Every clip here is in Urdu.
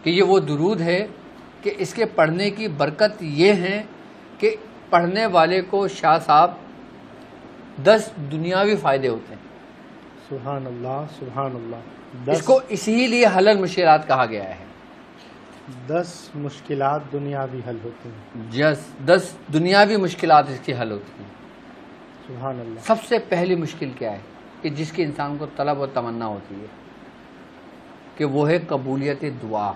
کہ یہ وہ درود ہے کہ اس کے پڑھنے کی برکت یہ ہے کہ پڑھنے والے کو شاہ صاحب 10 دنیاوی فائدے ہوتے ہیں. سبحان اللہ سبحان اللہ. اس کو اسی لیے حل المشکلات کہا گیا ہے. 10 مشکلات دنیاوی حل ہوتے ہیں. 10 دنیاوی مشکلات اس کی حل ہوتی ہیں. سبحان اللہ. سب سے پہلی مشکل کیا ہے کہ جس کی انسان کو طلب و تمنا ہوتی ہے کہ وہ ہے قبولیت دعا.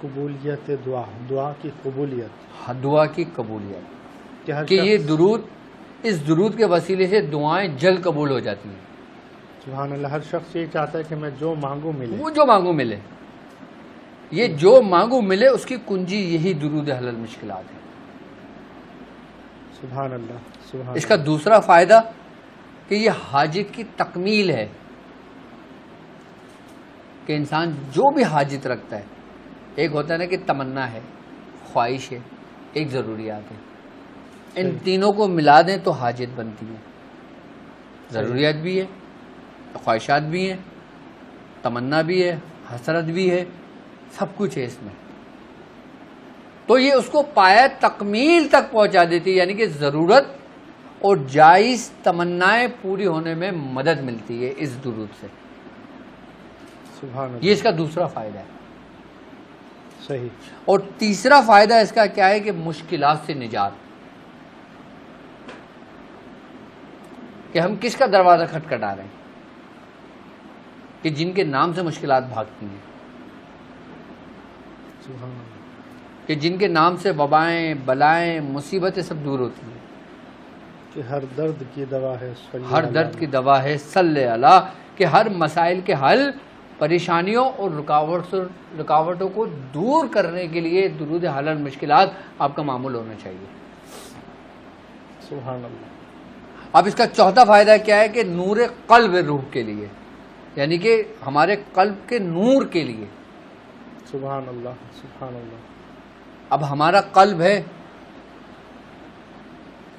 قبولیت دعا، دعا کی قبولیت. دعا کی قبولیت کہ یہ درود، اس درود کے وسیلے سے دعائیں جلد قبول ہو جاتی ہیں. سبحان اللہ. ہر شخص یہ چاہتا ہے کہ میں جو مانگوں ملے. وہ جو مانگو ملے. یہ جو مانگو ملے اس کی کنجی یہی درود حل المشکلات ہے. سبحان اللہ سبحان. اس کا دوسرا فائدہ کہ یہ حاجت کی تکمیل ہے کہ انسان جو بھی حاجت رکھتا ہے، ایک ہوتا ہے نا کہ تمنا ہے، خواہش ہے، ایک ضروریات ہے. ان تینوں کو ملا دیں تو حاجت بنتی ہے. ضروریات بھی ہے، خواہشات بھی ہیں، تمنا بھی ہے، حسرت بھی ہے، سب کچھ ہے اس میں. تو یہ اس کو پایہ تکمیل تک پہنچا دیتی ہے، یعنی کہ ضرورت اور جائز تمنائیں پوری ہونے میں مدد ملتی ہے اس درود سے. سبحان اللہ. یہ اس کا دوسرا فائدہ ہے. صحیح. اور تیسرا فائدہ اس کا کیا ہے کہ مشکلات سے نجات. کہ ہم کس کا دروازہ کھٹکھٹا رہے ہیں کہ جن کے نام سے مشکلات بھاگتی ہیں، سبحان اللہ. کہ جن کے نام سے وبائیں، بلائیں، مصیبتیں سب دور ہوتی ہیں. کہ ہر درد کی دوا ہے ہر درد کی دوا ہے صلی اللہ. کہ ہر مسائل کے حل، پریشانیوں اور رکاوٹوں کو دور کرنے کے لیے درود حل المشکلات آپ کا معمول ہونا چاہیے. سبحان اللہ. اب اس کا چوتھا فائدہ کیا ہے کہ نور قلب روح کے لیے، یعنی کہ ہمارے قلب کے نور کے لیے. سبحان اللہ سبحان اللہ. اب ہمارا قلب ہے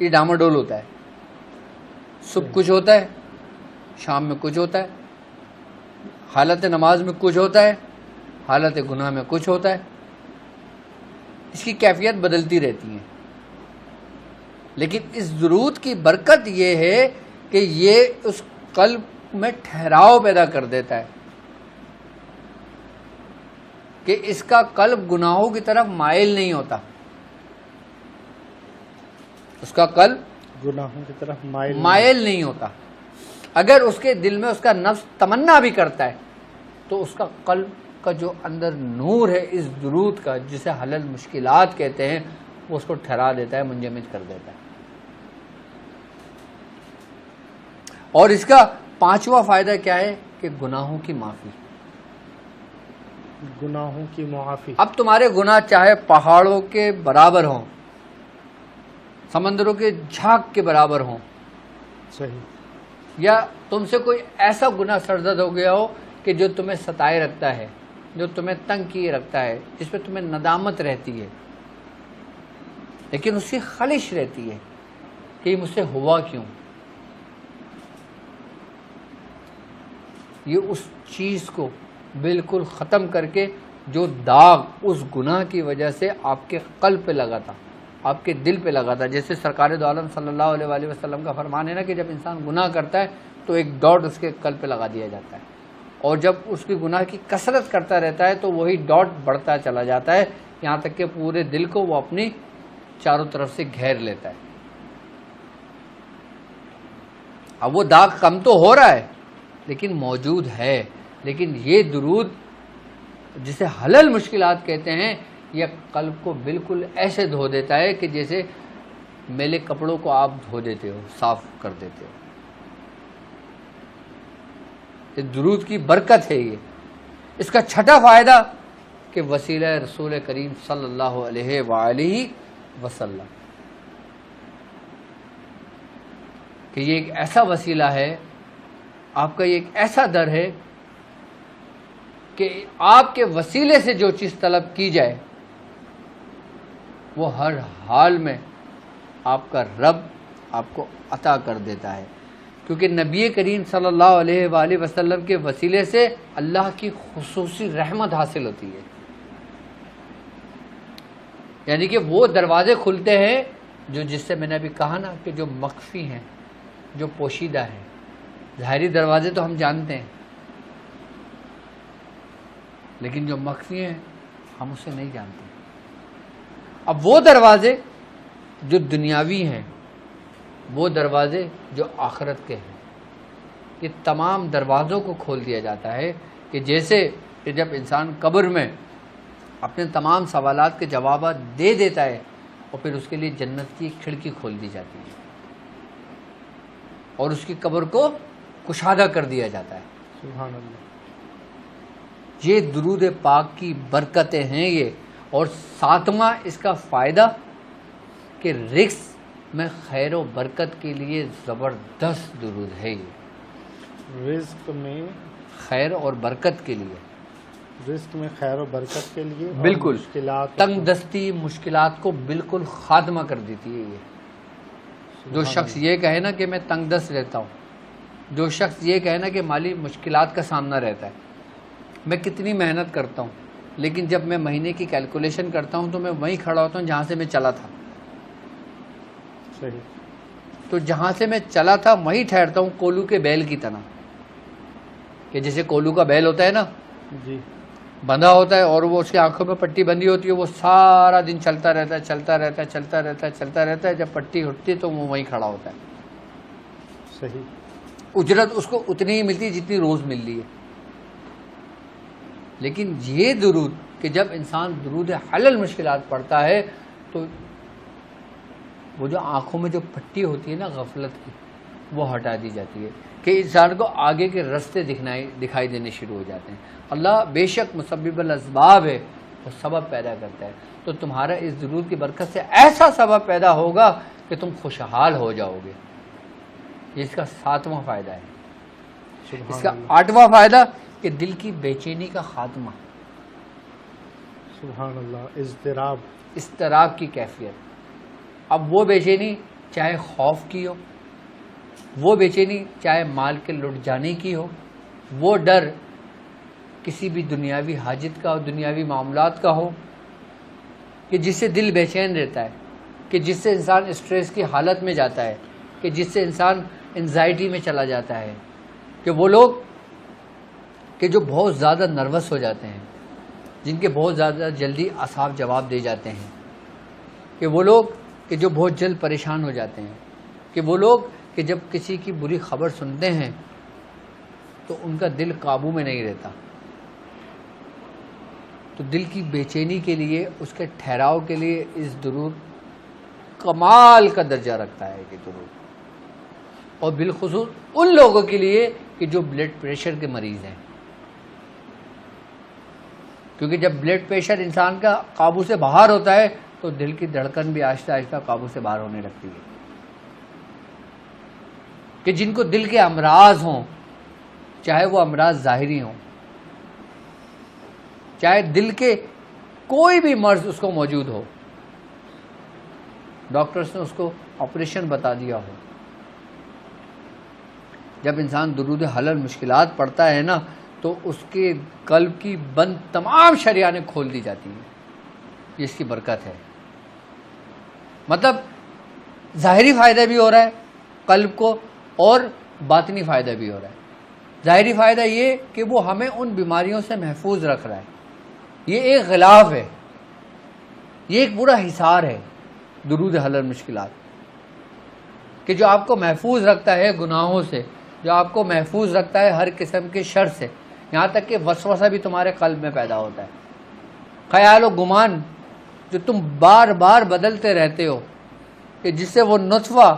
یہ ڈاماڈول ہوتا ہے. صبح کچھ ہوتا ہے، شام میں کچھ ہوتا ہے، حالت نماز میں کچھ ہوتا ہے، حالت گناہ میں کچھ ہوتا ہے. اس کی کیفیت بدلتی رہتی ہے. لیکن اس درود کی برکت یہ ہے کہ یہ اس قلب میں ٹھہراؤ پیدا کر دیتا ہے کہ اس کا قلب گناہوں کی طرف مائل نہیں ہوتا. اس کا قلب گناہوں کی طرف مائل نہیں ہوتا. اگر اس کے دل میں اس کا نفس تمنا بھی کرتا ہے تو اس کا قلب کا جو اندر نور ہے اس درود کا، جسے حل المشکلات کہتے ہیں، وہ اس کو ٹھہرا دیتا ہے، منجمد کر دیتا ہے. اور اس کا 5واں فائدہ کیا ہے کہ گناہوں کی معافی. گناہوں کی معافی. اب تمہارے گناہ چاہے پہاڑوں کے برابر ہوں، سمندروں کے جھاگ کے برابر ہوں، صحیح. یا تم سے کوئی ایسا گناہ سرزد ہو گیا ہو کہ جو تمہیں ستائے رکھتا ہے، جو تمہیں تنگ کیے رکھتا ہے، جس پہ تمہیں ندامت رہتی ہے، لیکن اس کی خلش رہتی ہے کہ یہ مجھ سے ہوا کیوں. یہ اس چیز کو بالکل ختم کر کے جو داغ اس گناہ کی وجہ سے آپ کے قلب پہ لگا تھا، آپ کے دل پہ لگا تھا، جیسے سرکار دو عالم صلی اللہ علیہ وآلہ وسلم کا فرمان ہے نا کہ جب انسان گناہ کرتا ہے تو ایک ڈاٹ اس کے قلب پہ لگا دیا جاتا ہے، اور جب اس کی گناہ کی کثرت کرتا رہتا ہے تو وہی ڈاٹ بڑھتا چلا جاتا ہے، یہاں تک کہ پورے دل کو وہ اپنی چاروں طرف سے گھیر لیتا ہے. اب وہ داغ کم تو ہو رہا ہے لیکن موجود ہے. لیکن یہ درود جسے حل المشکلات کہتے ہیں، یہ قلب کو بالکل ایسے دھو دیتا ہے کہ جیسے میلے کپڑوں کو آپ دھو دیتے ہو، صاف کر دیتے ہو. یہ درود کی برکت ہے. یہ اس کا چھٹا فائدہ کہ وسیلہ رسول کریم صلی اللہ علیہ وآلہ وسلم، کہ یہ ایک ایسا وسیلہ ہے، آپ کا یہ ایک ایسا در ہے کہ آپ کے وسیلے سے جو چیز طلب کی جائے وہ ہر حال میں آپ کا رب آپ کو عطا کر دیتا ہے. کیونکہ نبی کریم صلی اللہ علیہ وآلہ وسلم کے وسیلے سے اللہ کی خصوصی رحمت حاصل ہوتی ہے. یعنی کہ وہ دروازے کھلتے ہیں جو جس سے میں نے ابھی کہا نا کہ جو مخفی ہیں، جو پوشیدہ ہیں. ظاہری دروازے تو ہم جانتے ہیں، لیکن جو مخفی ہیں ہم اسے نہیں جانتے. اب وہ دروازے جو دنیاوی ہیں، وہ دروازے جو آخرت کے ہیں، یہ تمام دروازوں کو کھول دیا جاتا ہے کہ جیسے کہ جب انسان قبر میں اپنے تمام سوالات کے جوابات دے دیتا ہے اور پھر اس کے لیے جنت کی کھڑکی کھول دی جاتی ہے اور اس کی قبر کو کشادہ کر دیا جاتا ہے. سبحان اللہ. یہ درود پاک کی برکتیں ہیں یہ. اور ساتواں اس کا فائدہ کہ رزق میں خیر و برکت کے لیے زبردست درود ہے. یہ رزق میں خیر اور برکت کے لیے، رزق میں خیر و برکت کے لیے، اور بالکل مشکلات، تنگ دستی مشکلات کو بالکل خاتمہ کر دیتی ہے. یہ جو شخص یہ کہے نا کہ میں تنگ دست رہتا ہوں، جو شخص یہ کہے نا کہ مالی مشکلات کا سامنا رہتا ہے، میں کتنی محنت کرتا ہوں لیکن جب میں مہینے کی کیلکولیشن کرتا ہوں تو میں وہیں کھڑا ہوتا ہوں جہاں سے میں چلا تھا. صحیح. تو جہاں سے میں چلا تھا وہیں ٹھہرتا ہوں، کولو کے بیل کی طرح. کہ جیسے کولو کا بیل ہوتا ہے نا، جی، بندھا ہوتا ہے اور وہ اس کی آنکھوں میں پٹی بندھی ہوتی ہے، وہ سارا دن چلتا رہتا ہے چلتا رہتا ہے چلتا رہتا ہے چلتا رہتا ہے. جب پٹی اٹھتی ہے تو وہ وہیں کھڑا ہوتا ہے. صحیح. اجرت اس کو اتنی ہی ملتی ہے جتنی روز مل رہی ہے. لیکن یہ درود کہ جب انسان درود حل المشکلات پڑھتا ہے تو وہ جو آنکھوں میں جو پٹی ہوتی ہے نا غفلت کی، وہ ہٹا دی جاتی ہے کہ انسان کو آگے کے رستے دکھائی دینے شروع ہو جاتے ہیں. اللہ بے شک مسبب الاسباب ہے، وہ سبب پیدا کرتا ہے. تو تمہارا اس درود کی برکت سے ایسا سبب پیدا ہوگا کہ تم خوشحال ہو جاؤ گے. یہ اس کا 7واں فائدہ ہے. اس کا 8واں فائدہ کہ دل کی بے چینی کا خاتمہ. سبحان اللہ. اضطراب کی کیفیت. اب وہ بے چینی چاہے خوف کی ہو، وہ بے چینی چاہے مال کے لٹ جانے کی ہو، وہ ڈر کسی بھی دنیاوی حاجت کا ہو، دنیاوی معاملات کا ہو، کہ جس سے دل بے چین رہتا ہے، کہ جس سے انسان اسٹریس کی حالت میں جاتا ہے، کہ جس سے انسان انزائٹی میں چلا جاتا ہے، کہ وہ لوگ کہ جو بہت زیادہ نروس ہو جاتے ہیں، جن کے بہت زیادہ جلدی اعصاب جواب دے جاتے ہیں، کہ وہ لوگ کہ جو بہت جلد پریشان ہو جاتے ہیں، کہ وہ لوگ کہ جب کسی کی بری خبر سنتے ہیں تو ان کا دل قابو میں نہیں رہتا. تو دل کی بے چینی کے لیے، اس کے ٹھہراؤ کے لیے اس درود کمال کا درجہ رکھتا ہے کہ درود. اور بالخصوص ان لوگوں کے لیے کہ جو بلڈ پریشر کے مریض ہیں، کیونکہ جب بلڈ پریشر انسان کا قابو سے باہر ہوتا ہے تو دل کی دھڑکن بھی آہستہ آہستہ قابو سے باہر ہونے لگتی ہے. کہ جن کو دل کے امراض ہوں، چاہے وہ امراض ظاہری ہوں، چاہے دل کے کوئی بھی مرض اس کو موجود ہو، ڈاکٹرز نے اس کو آپریشن بتا دیا ہو، جب انسان درود حل المشکلات پڑھتا ہے نا تو اس کے قلب کی بند تمام شریانیں کھول دی جاتی ہیں. یہ اس کی برکت ہے. مطلب ظاہری فائدہ بھی ہو رہا ہے قلب کو اور باطنی فائدہ بھی ہو رہا ہے. ظاہری فائدہ یہ کہ وہ ہمیں ان بیماریوں سے محفوظ رکھ رہا ہے. یہ ایک غلاف ہے، یہ ایک پورا حصار ہے درود حل المشکلات، کہ جو آپ کو محفوظ رکھتا ہے گناہوں سے، جو آپ کو محفوظ رکھتا ہے ہر قسم کے شر سے. یہاں تک کہ وسوسہ بھی تمہارے قلب میں پیدا ہوتا ہے، خیال و گمان جو تم بار بار بدلتے رہتے ہو، کہ جس سے وہ نطفہ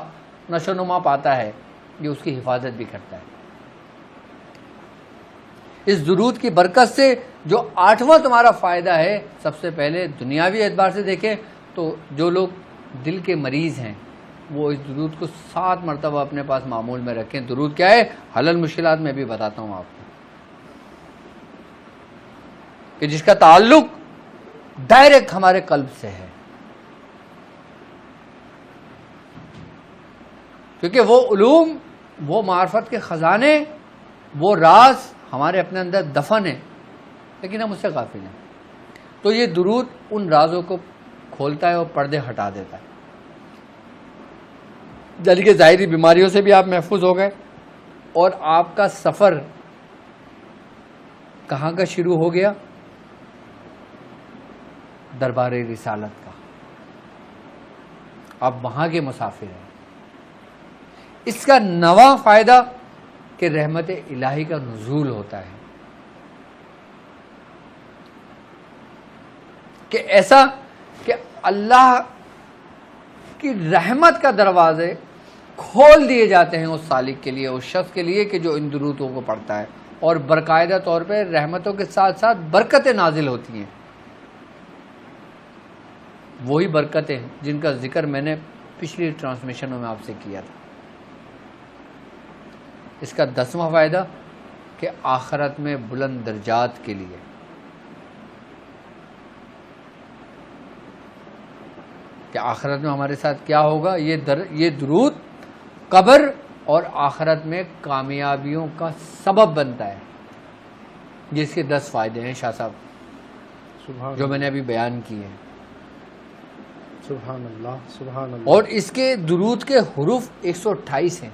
نشو نما پاتا ہے، یہ اس کی حفاظت بھی کرتا ہے. اس درود کی برکت سے جو 8واں تمہارا فائدہ ہے، سب سے پہلے دنیاوی اعتبار سے دیکھیں تو جو لوگ دل کے مریض ہیں وہ اس درود کو 7 مرتبہ اپنے پاس معمول میں رکھیں. درود کیا ہے؟ حل المشکلات میں بھی بتاتا ہوں آپ کو، کہ جس کا تعلق ڈائریکٹ ہمارے قلب سے ہے. کیونکہ وہ علوم وہ معرفت کے خزانے، وہ راز ہمارے اپنے اندر دفن ہیں، لیکن ہم اس سے غافل ہیں. تو یہ درود ان رازوں کو کھولتا ہے اور پردے ہٹا دیتا ہے. یعنی کہ ظاہری بیماریوں سے بھی آپ محفوظ ہو گئے، اور آپ کا سفر کہاں کا شروع ہو گیا؟ دربار رسالت کا. آپ وہاں کے مسافر ہیں. اس کا نواں فائدہ کہ رحمت الہی کا نزول ہوتا ہے، کہ ایسا کہ اللہ کی رحمت کا دروازے کھول دیے جاتے ہیں اس سالک کے لیے، اس شخص کے لیے کہ جو ان درودوں کو پڑھتا ہے، اور باقاعدہ طور پہ رحمتوں کے ساتھ ساتھ برکتیں نازل ہوتی ہیں. وہی برکتیں جن کا ذکر میں نے پچھلی ٹرانسمیشنوں میں آپ سے کیا تھا. اس کا 10واں فائدہ کہ آخرت میں بلند درجات کے لیے، کہ آخرت میں ہمارے ساتھ کیا ہوگا، یہ درود قبر اور آخرت میں کامیابیوں کا سبب بنتا ہے. جس کے 10 فائدے ہیں شاہ صاحب جو میں نے ابھی بیان کیے ہیں. سبحان اللہ سبحان اللہ. اور اس کے درود کے حروف 128 ہیں.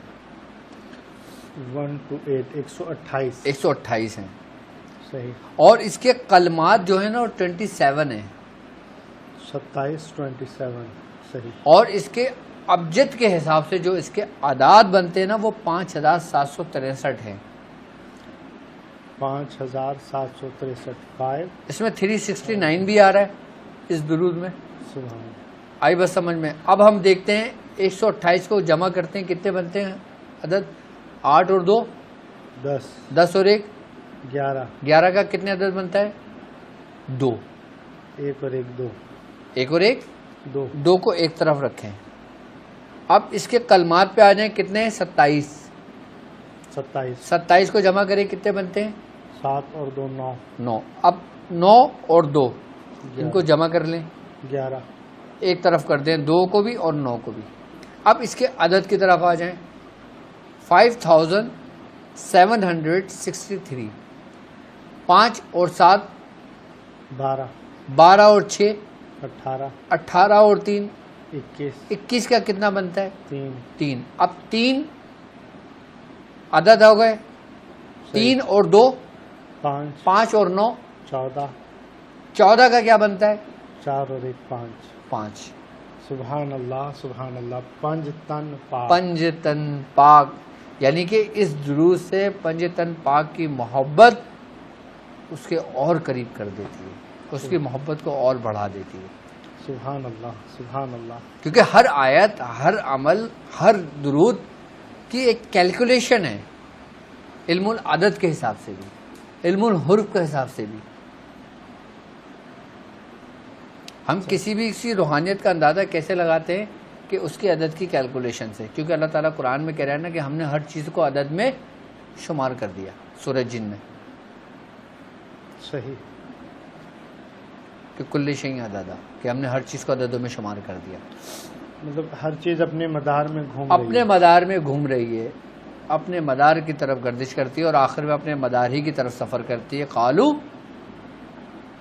1 to 8 128 128 ہیں. صحیح. اور اس کے کلمات جو ہیں نا وہ 27 ہیں. 27 27 صحیح. اور اس کے ابجد کے حساب سے جو اس کے اعداد بنتے ہیں نا وہ 5763 ہیں. 5763 5. اس میں 369 بھی آ رہا ہے اس درود میں. سبحان اللہ. آئی بس سمجھ میں. اب ہم دیکھتے ہیں 128 کو جمع کرتے ہیں کتنے بنتے ہیں عدد؟ 8 اور 2 10 10 اور 1 11 11 کا کتنے عدد بنتا ہے؟ 2. 1 اور 1 2 1 اور 1 2 2 کو ایک طرف رکھیں. اب اس کے کلمات پہ آ جائیں کتنے ہیں؟ 27. 27 کو جمع کریں کتنے بنتے ہیں؟ 7 اور 2 9 9. اب 9 اور 2 ان کو جمع کر لیں 11 ایک طرف کر دیں 2 کو بھی اور 9 کو بھی. اب اس کے عدد کی طرف آ جائیں 5763. 5 اور 7 12 12 اور 6 18 18 اور 3 21 21 کا کتنا بنتا ہے؟ 3 اب 3 عدد ہو گئے. 3 اور 2 5 5 اور 9 14 14 کا کیا بنتا ہے؟ 4 اور 1 5. سبحان اللہ سبحان اللہ. پنج تن پاک. یعنی کہ اس درود سے پنج تن پاک کی محبت اس کے اور قریب کر دیتی ہے، اس کی محبت کو اور بڑھا دیتی ہے. سبحان اللہ سبحان اللہ. کیونکہ ہر آیت، ہر عمل، ہر درود کی ایک کیلکولیشن ہے، علم العدد کے حساب سے بھی، علم الحرف کے حساب سے بھی. ہم کسی بھی روحانیت کا اندازہ کیسے لگاتے ہیں؟ کہ اس کی عدد کی کیلکولیشن سے. کیونکہ اللہ تعالیٰ قرآن میں کہہ رہا ہے نا کہ ہم نے ہر چیز کو عدد میں شمار کر دیا. سورہ جن میں صحیح کہ کل شیء عددا، کہ ہم نے ہر چیز کو عددوں میں شمار کر دیا. مطلب ہر چیز اپنے مدار میں گھوم رہی ہے، اپنے مدار کی طرف گردش کرتی ہے، اور آخر میں اپنے مدار ہی کی طرف سفر کرتی ہے. قالوا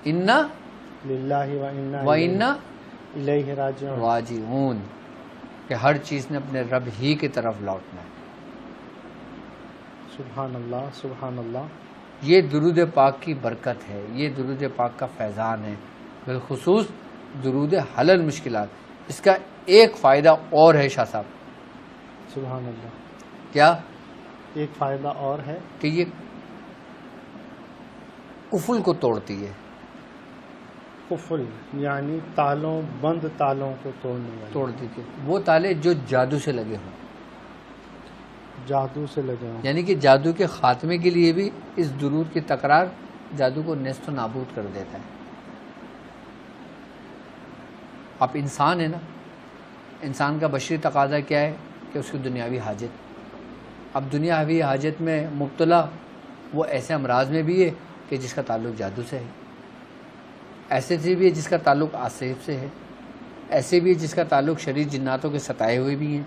انا للہ و انا الیہ راجعون، کہ ہر چیز نے اپنے رب ہی کی طرف لوٹنا ہے. سبحان اللہ سبحان اللہ. یہ درود پاک کی برکت ہے، یہ درود پاک کا فیضان ہے، بالخصوص درود حل المشکلات. اس کا ایک فائدہ اور ہے شاہ صاحب. سبحان اللہ. کیا؟ ایک فائدہ اور ہے کہ یہ قفل کو توڑتی ہے. قفل یعنی تالوں، بند تالوں کو توڑ دیتی ہے. وہ تالے جو جادو سے لگے ہوں، جادو سے لگے ہوں. یعنی کہ جادو کے خاتمے کے لیے بھی اس درود کی تکرار جادو کو نیست و نابود کر دیتا ہے. اب انسان ہے نا، انسان کا بشری تقاضا کیا ہے؟ کہ اس کی دنیاوی حاجت. اب دنیاوی حاجت میں مبتلا وہ ایسے امراض میں بھی ہے کہ جس کا تعلق جادو سے ہے، ایسے سے بھی ہے جس کا تعلق آصف سے ہے، ایسے بھی جس کا تعلق شریر جناتوں کے ستائے ہوئے بھی ہیں.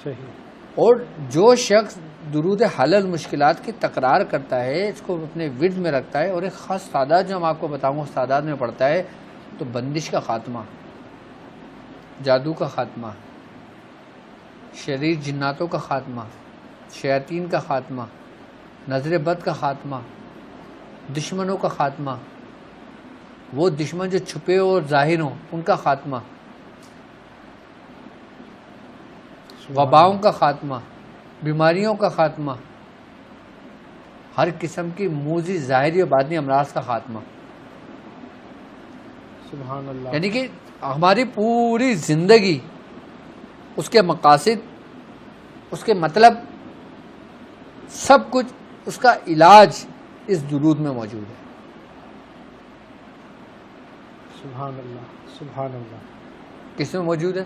صحیح. اور جو شخص درود حل المشکلات کی تکرار کرتا ہے، اس کو اپنے ورد میں رکھتا ہے، اور ایک خاص تعداد جو ہم آپ کو بتاؤں اس تعداد میں پڑھتا ہے، تو بندش کا خاتمہ، جادو کا خاتمہ، شریر جناتوں کا خاتمہ، شیاطین کا خاتمہ، نظر بد کا خاتمہ، دشمنوں کا خاتمہ، وہ دشمن جو چھپے اور ظاہر ہوں ان کا خاتمہ، وباؤں کا خاتمہ، بیماریوں کا خاتمہ، ہر قسم کی موذی ظاہری اور باطنی امراض کا خاتمہ. سبحان اللہ. یعنی کہ ہماری پوری زندگی، اس کے مقاصد، اس کے مطلب، سب کچھ اس کا علاج اس درود میں موجود ہے. سبحان اللہ. سبحان اللہ. کس میں موجود ہے؟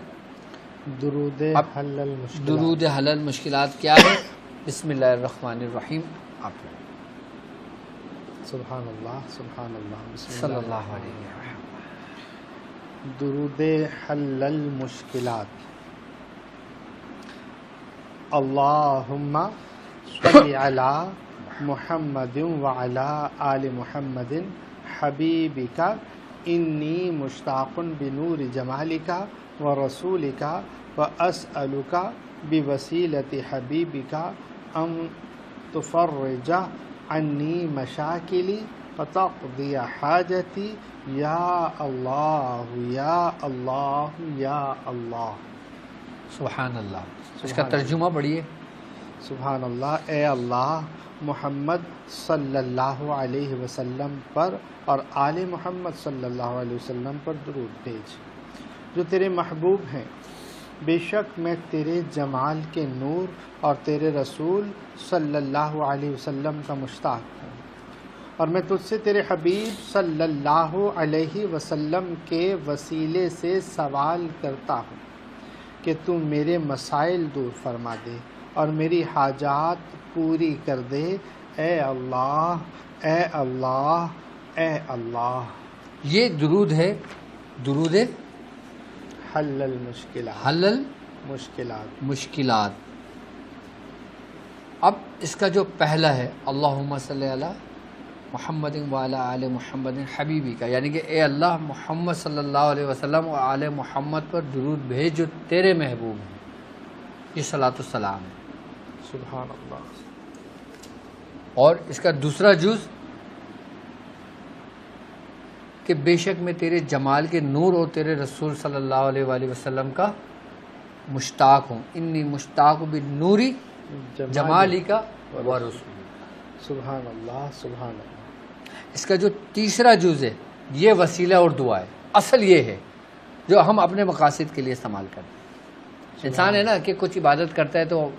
درود اب حل المشکلات. درود حل المشکلات کیا ہے؟ بسم اللہ الرحمن الرحیم. آپ سبحان اللہ. سبحان اللہ. بسم صلی اللہ علیہ وسلم. درود حل المشکلات. اللہم صلی علی محمد وعلی آل محمد حبیبک انی مشتاق بنور جمالک ورسولک واسألک بوسیلۃ حبیبک ان تفرج عنی مشاکلی وتقضی حاجتی یا اللہ یا اللہ یا اللہ. سبحان اللہ. اس کا ترجمہ پڑھیے. سبحان اللہ. اے اللہ، محمد صلی اللہ علیہ وسلم پر اور آل محمد صلی اللہ علیہ وسلم پر درود بھیج جو تیرے محبوب ہیں. بے شک میں تیرے جمال کے نور اور تیرے رسول صلی اللہ علیہ وسلم کا مشتاق ہوں، اور میں تجھ سے تیرے حبیب صلی اللہ علیہ وسلم کے وسیلے سے سوال کرتا ہوں کہ تو میرے مسائل دور فرما دے اور میری حاجات پوری کر دے. اے اللہ، اے اللہ، اے اللہ. یہ درود ہے، درود حل المشکلات. حل مشکلات. المشکلات. اب اس کا جو پہلا ہے اللہم صلی علی محمد وعلی آل محمد حبیبی کا، یعنی کہ اے اللہ محمد صلی اللہ علیہ وسلم اور آل محمد پر درود بھیج جو تیرے محبوب ہیں. یہ صلاۃ السلام ہے. سبحان اللہ. اور اس کا دوسرا جز کہ بے شک میں تیرے جمال کے نور اور تیرے رسول صلی اللہ علیہ وآلہ وسلم کا مشتاق ہوں. انی مشتاق بالنوری جمالی کا ورسول. سبحان اللہ. سبحان اللہ. اس کا جو تیسرا جز ہے یہ وسیلہ اور دعا ہے. اصل یہ ہے جو ہم اپنے مقاصد کے لیے استعمال کرتے ہیں. انسان ہے نا کہ کچھ عبادت کرتا ہے تو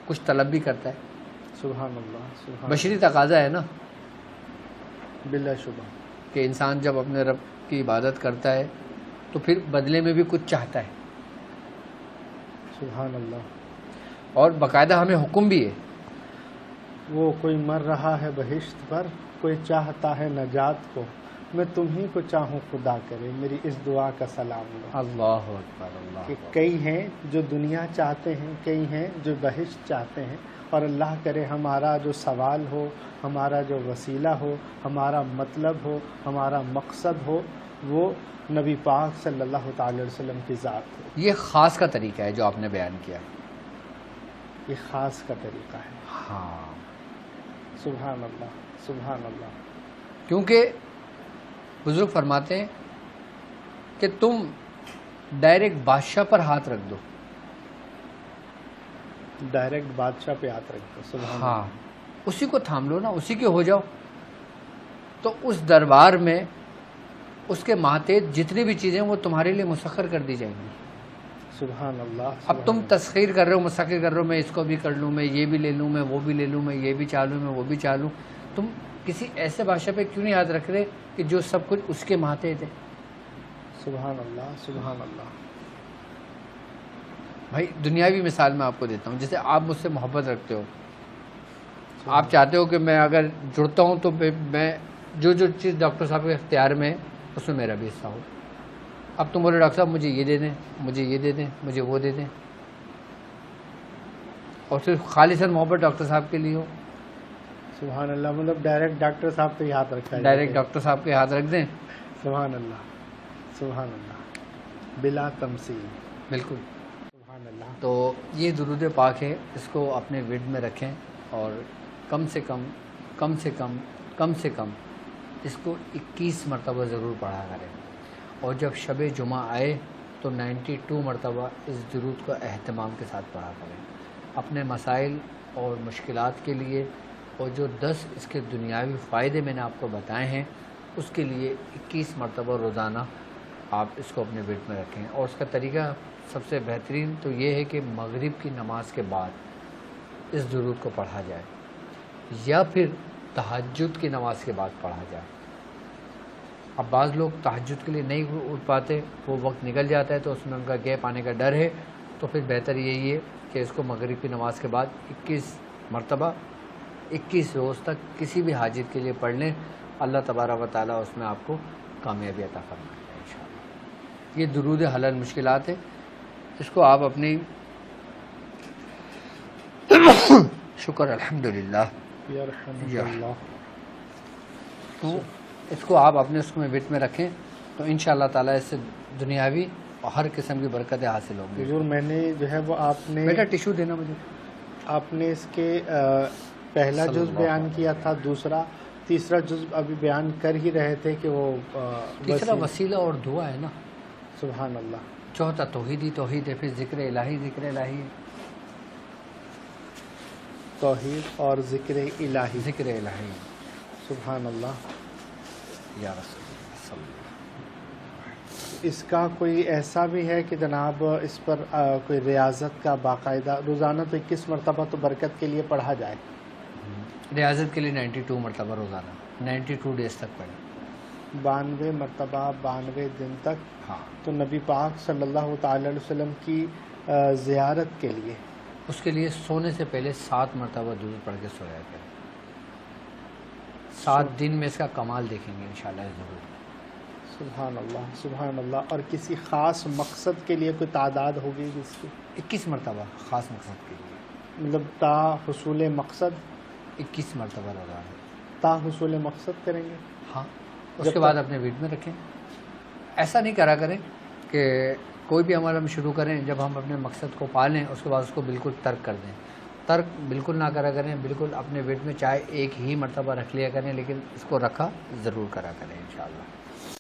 کچھ طلب بھی کرتا ہے. سبحان اللہ. سبحان بشری تقاضا ہے نا بلا شبہ کہ انسان جب اپنے رب کی عبادت کرتا ہے تو پھر بدلے میں بھی کچھ چاہتا ہے. سبحان اللہ. اور باقاعدہ ہمیں حکم بھی ہے. وہ کوئی مر رہا ہے بہشت پر، کوئی چاہتا ہے نجات کو، میں تمہیں کو چاہوں خدا کرے. میری اس دعا کا سلام لو. اللہ اکبر. اللہ کہ کئی ہیں جو دنیا چاہتے ہیں، کئی ہیں جو بہشت چاہتے ہیں، اور اللہ کرے ہمارا جو سوال ہو، ہمارا جو وسیلہ ہو، ہمارا مطلب ہو، ہمارا مقصد ہو، وہ نبی پاک صلی اللہ تعالی علیہ وسلم کی ذات ہو. یہ خاص کا طریقہ ہے جو آپ نے بیان کیا. یہ خاص کا طریقہ ہے. ہاں. سبحان اللہ. سبحان اللہ. کیونکہ بزرگ فرماتے ہیں کہ تم ڈائریکٹ بادشاہ پر ہاتھ رکھ دو. ڈائریکٹ بادشاہ پہ ہاتھ رکھ دو. سبحان ہاں، اللہ. اسی کو تھام لو نا، اسی کے ہو جاؤ. تو اس دربار میں اس کے ماتحت جتنی بھی چیزیں وہ تمہارے لیے مسخر کر دی جائیں گی. سبحان اللہ. اب تم تسخیر کر رہے ہو، مسخر کر رہے ہو، میں اس کو بھی کر لوں، میں یہ بھی لے لوں، میں وہ بھی لے لوں، میں یہ بھی چالوں، میں وہ بھی چالوں. تم کسی ایسے بادشاہ پہ کیوں نہیں ہاتھ رکھ رہے کہ جو سب کچھ اس کے ماتحت ہے؟ سبحان اللہ. سبحان اللہ. بھائی دنیاوی مثال میں آپ کو دیتا ہوں. جیسے آپ مجھ سے محبت رکھتے ہو، آپ چاہتے ہو کہ میں اگر جڑتا ہوں تو میں جو چیز ڈاکٹر صاحب کے اختیار میں ہے اس میں میرا بھی حصہ ہو. اب تم بولے ڈاکٹر صاحب مجھے یہ دے دیں، مجھے یہ دے دیں، مجھے وہ دے دیں. اور صرف خالصاً محبت ڈاکٹر صاحب کے لیے ہو. سبحان اللہ. مطلب ڈائریکٹ ڈاکٹر صاحب پہ ہی ہاتھ رکھا ہے. ڈائریکٹ ڈاکٹر صاحب کے ہاتھ رکھ دیں. سبحان اللہ. سبحان اللہ. بلا تمثیل. بالکل. سبحان اللہ. تو یہ درود پاک ہے، اس کو اپنے ورد میں رکھیں اور کم سے کم اس کو 21 مرتبہ ضرور پڑھا کریں. اور جب شب جمعہ آئے تو 92 مرتبہ اس درود کو اہتمام کے ساتھ پڑھا کریں اپنے مسائل اور مشکلات کے لیے. اور جو 10 اس کے دنیاوی فائدے میں نے آپ کو بتائے ہیں اس کے لیے 21 مرتبہ روزانہ آپ اس کو اپنے ورد میں رکھیں. اور اس کا طریقہ سب سے بہترین تو یہ ہے کہ مغرب کی نماز کے بعد اس درود کو پڑھا جائے یا پھر تہجد کی نماز کے بعد پڑھا جائے. اب بعض لوگ تہجد کے لیے نہیں اٹھ پاتے، وہ وقت نکل جاتا ہے تو اس میں ان کا گیپ آنے کا ڈر ہے، تو پھر بہتر یہی ہے کہ اس کو مغرب کی نماز کے بعد 21 مرتبہ 21 روز تک کسی بھی حاجت کے لیے پڑھ لیں. اللہ تبارک و تعالیٰ اس میں آپ کو کامیابی عطا فرمائے گا انشاءاللہ. یہ درود حل المشکلات ہے، اس کو آپ اپنی شکر الحمدللہ تو اس کو آپ اپنے اس میں ورد میں رکھیں تو انشاءاللہ تعالیٰ اس سے دنیاوی اور ہر قسم کی برکتیں حاصل ہوں گی. حضور میں نے جو ہے وہ آپ نے بیٹا ٹیشو دینا مجھے. آپ نے اس کے پہلا جز بیان کیا تھا، دوسرا تیسرا جز ابھی بیان کر ہی رہے تھے کہ وہ تیسرا وسیلہ اور دعا ہے نا. سبحان اللہ. چوتھا توحید ہے، پھر ذکر الہی توحید اور ذکر الہی. سبحان اللہ. یا رسول اللہ صلی اللہ علیہ وسلم. اس کا کوئی ایسا بھی ہے کہ جناب اس پر کوئی ریاضت کا باقاعدہ روزانہ تو 21 مرتبہ تو برکت کے لیے پڑھا جائے؟ ریاضت کے لیے 92 مرتبہ روزانہ 92 ڈیز تک پڑھیں. 92 مرتبہ 92 دن تک. ہاں. تو نبی پاک صلی اللہ تعالی علیہ وسلم کی زیارت کے لیے اس کے لیے سونے سے پہلے 7 مرتبہ درود پڑھ کے سویا کریں. 7 دن میں اس کا کمال دیکھیں گے انشاءاللہ ضرور. سبحان اللہ. سبحان اللہ. اور کسی خاص مقصد کے لیے کوئی تعداد ہوگی جس کی؟ 21 مرتبہ خاص مقصد کے لیے. مطلب تا حصول مقصد 21 مرتبہ روزانہ تا حصول مقصد کریں گے. ہاں. اس کے بعد اپنے ورد میں رکھیں. ایسا نہیں کرا کریں کہ کوئی بھی عمل ہم شروع کریں جب ہم اپنے مقصد کو پا لیں اس کے بعد اس کو بالکل ترک کر دیں. ترک بالکل نہ کرا کریں. بالکل اپنے ورد میں چاہے ایک ہی مرتبہ رکھ لیا کریں لیکن اس کو رکھا ضرور کرا کریں انشاءاللہ.